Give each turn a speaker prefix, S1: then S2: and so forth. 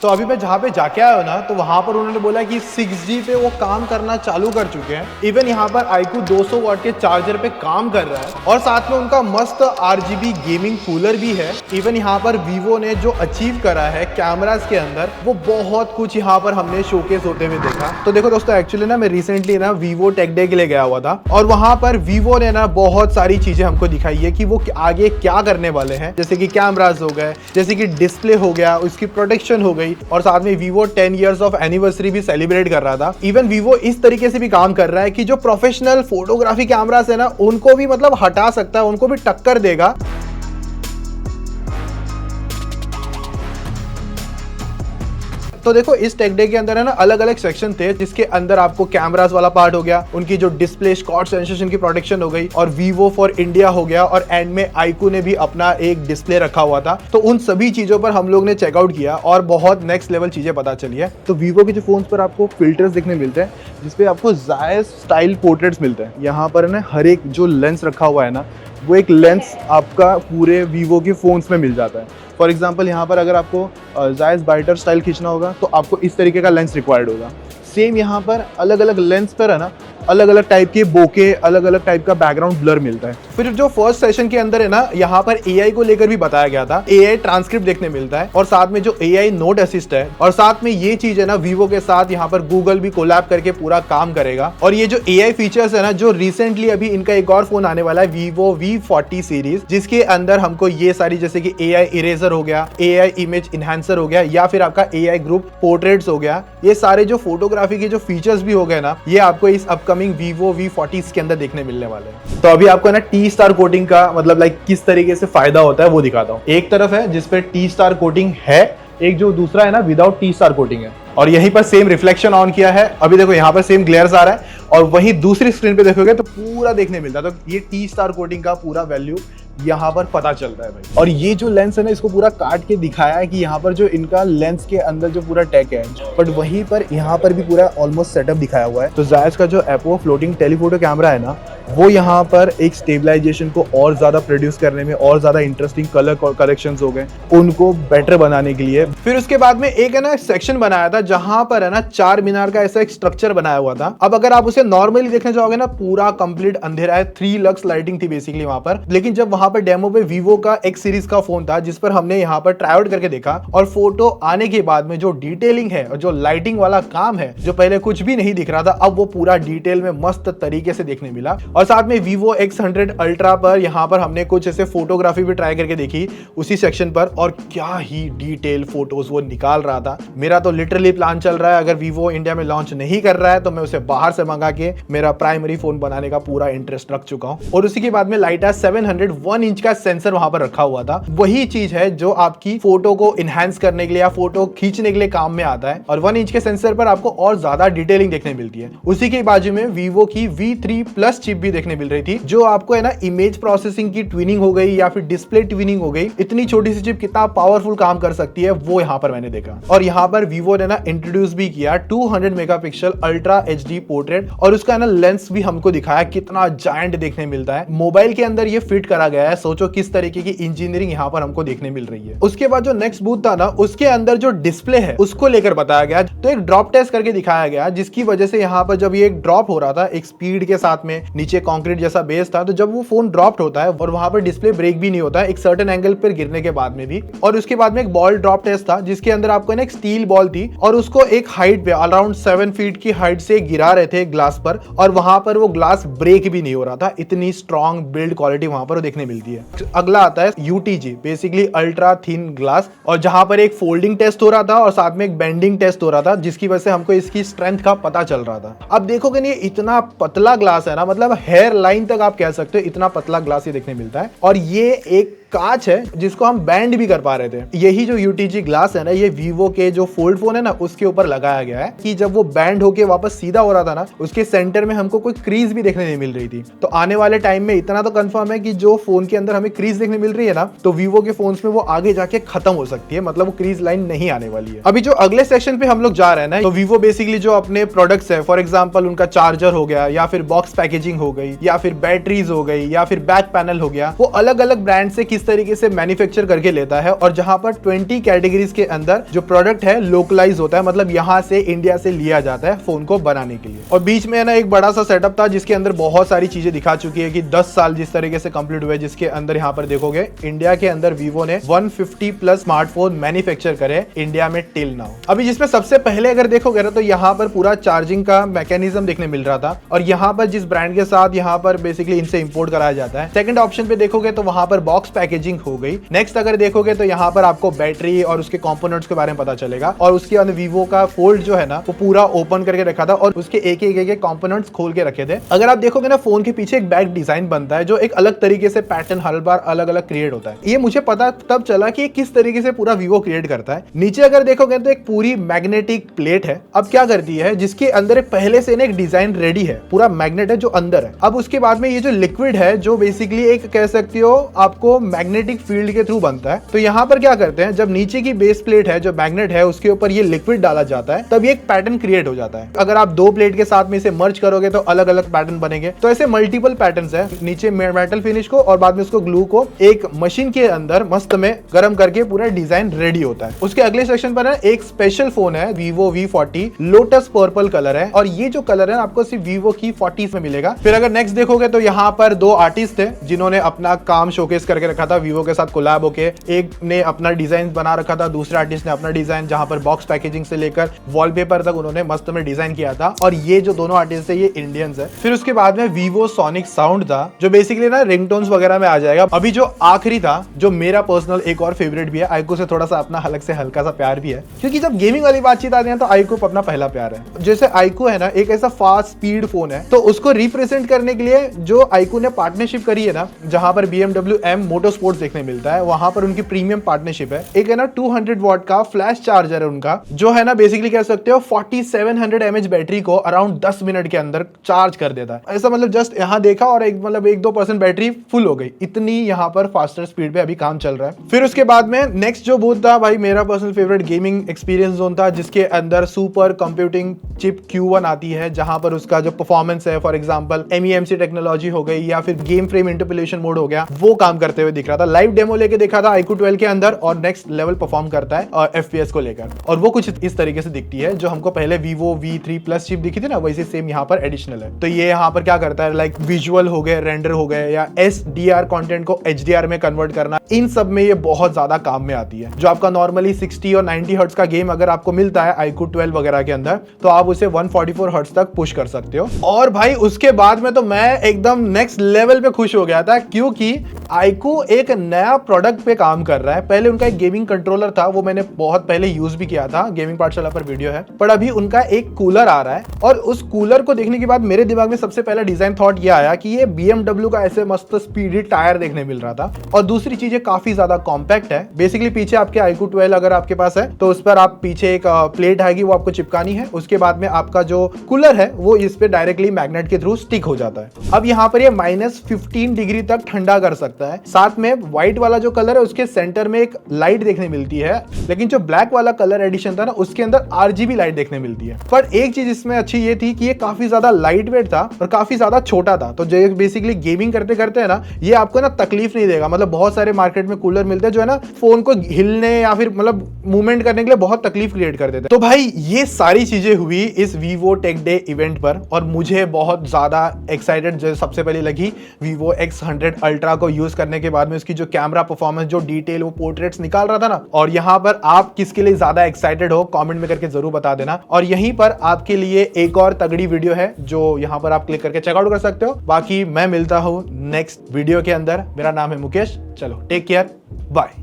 S1: तो अभी मैं जहाँ पे जाके आया हूँ ना, तो वहाँ पर उन्होंने बोला कि 6G पे वो काम करना चालू कर चुके हैं। इवन यहाँ पर iQOO 200 वाट के चार्जर पे काम कर रहा है और साथ में उनका मस्त RGB गेमिंग कूलर भी है। इवन यहाँ पर वीवो ने जो अचीव करा है कैमरास के अंदर, वो बहुत कुछ यहाँ पर हमने शोकेस होते हुए देखा। तो देखो दोस्तों, एक्चुअली ना मैं रिसेंटली ना वीवो टेक डे के लिए गया हुआ था और वहाँ पर वीवो ने ना बहुत सारी चीजें हमको दिखाई है कि वो आगे क्या करने वाले हैं। जैसे कि कैमरास हो गए, जैसे कि डिस्प्ले हो गया, उसकी प्रोटेक्शन हो गई, और साथ में वीवो 10 इयर्स ऑफ एनिवर्सरी भी सेलिब्रेट कर रहा था। इवन वीवो इस तरीके से भी काम कर रहा है कि जो प्रोफेशनल फोटोग्राफी कैमरास है ना, उनको भी मतलब हटा सकता है, उनको भी टक्कर देगा। तो देखो, इस टेक डे के अंदर है ना अलग अलग सेक्शन थे, जिसके अंदर आपको कैमरास वाला पार्ट हो गया, उनकी जो डिस्प्ले स्कॉट सेंसेशन की प्रोटेक्शन हो गई, और वीवो फॉर इंडिया हो गया, और एंड में iQOO ने भी अपना एक डिस्प्ले रखा हुआ था। तो उन सभी चीजों पर हम लोग ने चेकआउट किया और बहुत नेक्स्ट लेवल चीजें पता चली है। तो वीवो के जो फोन्स पर आपको फिल्टर्स देखने मिलते हैं, जिसपे आपको जायज स्टाइल पोर्ट्रेट्स मिलते हैं। यहाँ पर ना हर एक जो लेंस रखा हुआ है ना, वो एक लेंस आपका पूरे वीवो के फोन्स में मिल जाता है। फॉर एग्जाम्पल, यहाँ पर अगर आपको जायज बाइटर स्टाइल खींचना होगा तो आपको इस तरीके का लेंस रिक्वायर्ड होगा। सेम यहाँ पर अलग अलग लेंस पर है ना अलग अलग टाइप के बोके, अलग अलग टाइप का बैकग्राउंड ब्लर मिलता है। फिर जो फर्स्ट सेशन के अंदर है ना, यहाँ पर AI को लेकर भी बताया गया था। AI ट्रांसक्रिप्ट देखने मिलता है, और साथ में जो AI नोट असिस्ट है, और साथ में ये चीज है ना वीवो के साथ यहाँ पर गूगल भी कोलैब करके पूरा काम करेगा। और ये जो AI फीचर्स है ना, जो रिसेंटली अभी इनका एक और फोन आने वाला है, वीवो V40 सीरीज, जिसके अंदर हमको ये सारी जैसे कि AI इरेजर हो गया, AI इमेज इनहेंसर हो गया, या फिर आपका AI ग्रुप पोर्ट्रेट्स हो गया, ये सारे जो फोटोग्राफी के जो फीचर्स भी हो गए ना, ये आपको इस अपकमिंग वीवो V40 के अंदर देखने मिलने वाले हैं। तो अभी आपको ना टी स्टार कोटिंग का मतलब किस तरीके से फायदा होता है वो दिखाता हूँ। एक तरफ है जिसपे टी स्टार कोटिंग है, एक जो दूसरा है ना विदाउट टी स्टार कोटिंग है, और यहीं पर सेम रिफ्लेक्शन ऑन किया है। अभी देखो यहाँ पर सेम ग्लेयर्स आ रहा है, और वहीं दूसरी स्क्रीन पे देखोगे तो पूरा देखने मिलता है। तो ये टी स्टार कोटिंग का पूरा वैल्यू यहाँ पर पता चलता है भाई। और ये जो लेंस है ना, इसको पूरा काट के दिखाया है कि यहाँ पर जो इनका लेंस के अंदर जो पूरा टेक है, बट वहीं पर यहाँ पर भी पूरा ऑलमोस्ट सेटअप दिखाया हुआ है। तो जायज का जो एपो फ्लोटिंग टेलीफोटो कैमरा है ना, वो यहाँ पर एक स्टेबलाइजेशन को और ज्यादा प्रोड्यूस करने में, और ज्यादा इंटरेस्टिंग कलर कलेक्शंस हो गए उनको बेटर बनाने के लिए। फिर उसके बाद में एक है ना सेक्शन बनाया था, जहां पर है ना चार मीनार का ऐसा एक स्ट्रक्चर बनाया हुआ था। अब अगर आप उसे नॉर्मली देखने जाओगे ना, पूरा कंप्लीट अंधेरा है, 3 लक्स लाइटिंग थी बेसिकली वहां पर। लेकिन जब वहां पर डेमो पे वीवो का X सीरीज का फोन था, जिस पर हमने यहाँ पर ट्राई आउट करके देखा, और फोटो आने के बाद में जो डिटेलिंग है और जो लाइटिंग वाला काम है, जो पहले कुछ भी नहीं दिख रहा था, अब वो पूरा डिटेल में मस्त तरीके से देखने मिला। और साथ में Vivo X100 Ultra पर यहाँ पर हमने कुछ ऐसे फोटोग्राफी भी ट्राई करके देखी उसी सेक्शन पर, और क्या ही डिटेल फोटोज वो निकाल रहा था। मेरा तो लिटरली प्लान चल रहा है, अगर Vivo इंडिया में लॉन्च नहीं कर रहा है तो मैं उसे बाहर से मंगा के मेरा प्राइमरी फोन बनाने का पूरा इंटरेस्ट रख चुका हूँ। और उसी के बाद में लाइटा 700 1 इंच का सेंसर वहां पर रखा हुआ था। वही चीज है जो आपकी फोटो को इनहेंस करने के लिए या फोटो खींचने के लिए काम में आता है, और 1 इंच के सेंसर पर आपको और ज्यादा डिटेलिंग देखने मिलती है। उसी के बाजू में Vivo की V3 Plus चिप भी देखने मिल रही थी, जो आपको है ना इमेज प्रोसेसिंग की ट्विनिंग हो गई या फिर डिस्प्ले ट्विनिंग हो गई। इतनी छोटी सी चिप कितना पावरफुल काम कर सकती है वो यहाँ पर मैंने देखा। और यहाँ पर Vivo ने ना इंट्रोड्यूस भी किया 200 मेगापिक्सल अल्ट्रा HD पोर्ट्रेट, और उसका ना लेंस भी हमको दिखाया कितना जायंट देखने मिलता है। मोबाइल के अंदर ये फिट करा गया है, सोचो किस तरीके की इंजीनियरिंग यहाँ पर हमको देखने मिल रही है। उसके बाद जो नेक्स्ट बूथ था ना, उसके अंदर जो डिस्प्ले है उसको लेकर बताया गया, तो एक ड्रॉप टेस्ट करके दिखाया गया, जिसकी वजह से यहाँ पर जब ये एक ड्रॉप हो रहा था एक स्पीड के साथ में, नीचे कंक्रीट जैसा बेस था, तो जब वो फोन ड्रॉप होता है और वहां पर डिस्प्ले ब्रेक भी नहीं होता है एक सर्टेन एंगल पर गिरने के बाद में भी। और उसके बाद में एक बॉल ड्रॉप टेस्ट था, जिसके अंदर आपको ना एक स्टील बॉल थी, और उसको एक हाइट पे अराउंड 7 फीट की हाइट से गिरा रहे थे ग्लास पर, और वहां पर वो ग्लास ब्रेक भी नहीं हो रहा था। इतनी स्ट्रॉन्ग बिल्ड क्वालिटी वहां पर देखने मिलती है। अगला आता है UTG, basically ultra thin glass, और जहां पर एक फोल्डिंग टेस्ट हो रहा था और साथ में एक बेंडिंग टेस्ट हो रहा था, जिसकी वजह से हमको इसकी स्ट्रेंथ का पता चल रहा था। अब देखोगे नहीं, इतना पतला ग्लास है ना, मतलब हेयर लाइन तक आप कह सकते हो, इतना पतला ग्लास ये देखने मिलता है। और ये एक कांच है जिसको हम बैंड भी कर पा रहे थे। यही जो UTG ग्लास है ना, ये Vivo के जो फोल्ड फोन है ना, उसके ऊपर लगाया गया है, कि जब वो बैंड होके वापस सीधा हो रहा था ना, उसके सेंटर में हमको कोई क्रीज भी देखने नहीं मिल रही थी। तो आने वाले टाइम में इतना तो कंफर्म है कि जो फोन के अंदर हमें क्रीज देखने मिल रही है ना, तो Vivo के फोन्स में वो आगे जाके खत्म हो सकती है, मतलब वो क्रीज लाइन नहीं आने वाली है। अभी जो अगले सेक्शन पे हम लोग जा रहे हैं ना, तो Vivo बेसिकली जो अपने प्रोडक्ट्स है, फॉर एग्जाम्पल उनका चार्जर हो गया, या फिर बॉक्स पैकेजिंग हो गई, या फिर बैटरीज हो गई, या फिर बैक पैनल हो गया, वो अलग अलग ब्रांड से किस किस तरीके से मैन्युफैक्चर करके लेता है और जहां पर 20 कैटेगरीज के अंदर जो प्रोडक्ट है लोकलाइज होता है, मतलब यहां से इंडिया से लिया जाता है फोन को बनाने के लिए। और बीच में ना एक बड़ा सा सेटअप था जिसके अंदर बहुत सारी चीजें दिखा चुकी है कि 10 साल जिस तरीके से कंप्लीट हुए, जिसके अंदर यहाँ पर देखोगे इंडिया के अंदर वीवो ने 150 प्लस स्मार्टफोन मैन्युफैक्चर करे इंडिया में टिल नाउ। अभी जिसमें सबसे पहले अगर देखोगे ना तो यहाँ पर पूरा चार्जिंग का मैकेनिज्म देखने मिल रहा था और यहाँ पर जिस ब्रांड के साथ यहाँ पर बेसिकली इनसे इंपोर्ट कराया जाता है। सेकंड ऑप्शन पे देखोगे तो वहां पर बॉक्स पैकेजिंग हो गई। नेक्स्ट अगर देखोगे तो यहाँ पर आपको बैटरी और उसके कंपोनेंट्स के बारे में पता चलेगा और उसके अंदर वीवो का फोल्ड जो है ना वो पूरा ओपन करके रखा था और उसके एक एक कंपोनेंट्स खोल के रखे थे। अगर आप देखोगे ना फोन के पीछे एक बैक डिजाइन बनता है जो एक अलग तरीके से पैटर्न हर बार अलग अलग क्रिएट होता है। ये मुझे पता तब चला कि किस तरीके से पूरा वीवो क्रिएट करता है। नीचे अगर देखोगे तो एक पूरी मैग्नेटिक प्लेट है। अब क्या करती है, जिसके अंदर पहले से एक डिजाइन रेडी है, पूरा मैग्नेट है जो अंदर है। अब उसके बाद में ये जो लिक्विड है जो बेसिकली एक कह सकते हो आपको मैग्नेटिक फील्ड के थ्रू बनता है। तो यहाँ पर क्या करते हैं, जब नीचे की बेस प्लेट है जो मैग्नेट है उसके ऊपर ये लिक्विड डाला जाता है तब ये एक पैटर्न क्रिएट हो जाता है। अगर आप दो प्लेट के साथ में इसे मर्ज करोगे तो अलग अलग पैटर्न बनेंगे। तो ऐसे मल्टीपल पैटर्न्स है, नीचे मेटल फिनिश को और बाद में उसको ग्लू को एक मशीन के अंदर मस्त में गर्म करके पूरा डिजाइन रेडी होता है। उसके अगले सेक्शन पर एक स्पेशल फोन है Vivo V40 lotus purple colour है और ये जो कलर है आपको सिर्फ वीवो की 40 में मिलेगा। फिर अगर नेक्स्ट देखोगे तो यहाँ पर दो आर्टिस्ट थे जिन्होंने अपना काम शोकेस करके रखा था वीवो के साथ कोलैब होके। एक ने अपना डिजाइन बना रखा था, दूसरे आर्टिस्ट ने अपना डिजाइन, जहां पर बॉक्स पैकेजिंग से लेकर वॉलपेपर तक उन्होंने मस्त में डिजाइन किया था और ये जो दोनों आर्टिस्ट है ये इंडियंस है। फिर उसके बाद में वीवो सोनिक साउंड था जो बेसिकली ना रिंगटोन्स वगैरह में आ जाएगा। अभी जो आखिरी था जो मेरा पर्सनल एक और फेवरेट भी है, आईकू से थोड़ा सा अपना अलग से हल्का सा प्यार भी है क्योंकि जब गेमिंग वाली बातचीत आती है तो आईकू अपना पहला प्यार है। जैसे आईकू है ना एक ऐसा फास्ट स्पीड फोन है, तो उसको रिप्रेजेंट करने के लिए जो आईकू ने पार्टनरशिप करी है ना, जहां पर BMW M मोटरस्पोर्ट्स देखने मिलता है, वहां पर उनकी प्रीमियम पार्टनरशिप है। एक है ना 200 वॉट का फ्लैश चार्जर है उनका जो है ना बेसिकली कह सकते हो 4700 mAh बैटरी को अराउंड 10 मिनट के अंदर चार्ज कर देता है। ऐसा मतलब जस्ट यहाँ देखा और एक मतलब 1-2% बैटरी फुल हो गई, इतनी यहाँ पर फास्टर स्पीड पे अभी काम चल रहा है। फिर उसके बाद में नेक्स्ट जो बूथ था भाई मेरा personal favourite gaming experience zone था जिसके अंदर सुपर कंप्यूटिंग चिप Q1 आती है जहां पर उसका जो परफॉर्मेंस है फॉर एग्जांपल MEMC टेक्नोलॉजी हो गई या फिर गेम फ्रेम इंटरपोलेशन मोड हो गया, वो काम करते हुए दिख रहा था। लाइव डेमो लेके देखा था iQOO 12 के अंदर और नेक्स्ट लेवल परफॉर्म करता है और FPS को लेकर, और वो कुछ इस तरीके से दिखती है जो हमको पहले Vivo V3 Plus चिप दिखी थी ना, वैसे सेम यहाँ पर एडिशनल है। तो ये यहाँ पर क्या करता है, लाइक विजुअल हो गए, रेंडर हो गए या SDR कंटेंट को HDR में कन्वर्ट करना, इन सब में ये बहुत ज्यादा काम में आती है। जो आपका नॉर्मली 60 और 90 हर्ट्ज का गेम अगर आपको मिलता है iQOO 12 वगैरह के अंदर तो आप उसे 144 हर्ट्ज तक पुश कर सकते हो। और भाई उसके बाद में तो मैं एकदम नेक्स्ट लेवल पे खुश हो गया था क्योंकि iQOO एक नया प्रोडक्ट पे काम कर रहा है। पहले उनका एक गेमिंग कंट्रोलर था, वो मैंने बहुत पहले यूज भी किया था, गेमिंग पाठशाला पर वीडियो है, पर अभी उनका एक कूलर आ रहा है और उस कूलर को देखने के बाद मेरे दिमाग में सबसे पहला डिजाइन थॉट ये आया कि ये BMW का ऐसे मस्त स्पीडी टायर देखने मिल रहा था और दूसरी चीजें काफी ज्यादा कॉम्पैक्ट है। बेसिकली पीछे आपके iQOO 12 अगर आपके पास है तो उस पर आप पीछे एक प्लेट आएगी वो आपको चिपकानी है, उसके बाद में आपका जो कूलर है वो इस पे डायरेक्टली मैग्नेट के थ्रू स्टिक हो जाता है। अब यहाँ पर ये -15 डिग्री तक ठंडा कर सकता है। साथ में व्हाइट वाला जो कलर है उसके सेंटर में एक लाइट देखने मिलती है, लेकिन जो ब्लैक वाला कलर एडिशन था ना उसके अंदर RGB लाइट देखने मिलती है। पर एक चीज इसमें अच्छी ये थी कि ये काफी ज्यादा लाइट वेट था और काफी ज्यादा छोटा था, तो जो बेसिकली गेमिंग करते करते है ना ये आपको ना तकलीफ नहीं देगा। मतलब बहुत सारे मार्केट में कूलर मिलते हैं जो है ना फोन को हिलने या फिर मतलब मूवमेंट करने के लिए बहुत तकलीफ क्रिएट कर देते हैं। तो भाई ये सारी चीजें हुई इस Vivo Tech Day इवेंट पर और मुझे बहुत ज्यादा एक्साइटेड जो सबसे पहले लगी Vivo X100 Ultra को यूज करने के बाद में उसकी जो कैमरा परफॉर्मेंस, जो डिटेल, वो पोर्ट्रेट्स निकाल रहा था ना। और यहाँ पर आप किसके लिए ज्यादा एक्साइटेड हो कमेंट में करके जरूर बता देना। और यहीं पर आपके लिए एक और तगड़ी वीडियो है जो यहाँ पर आप क्लिक करके चेकआउट कर सकते हो। बाकी मैं मिलता हूँ नेक्स्ट वीडियो के अंदर। मेरा नाम है मुकेश, चलो टेक केयर, बाय।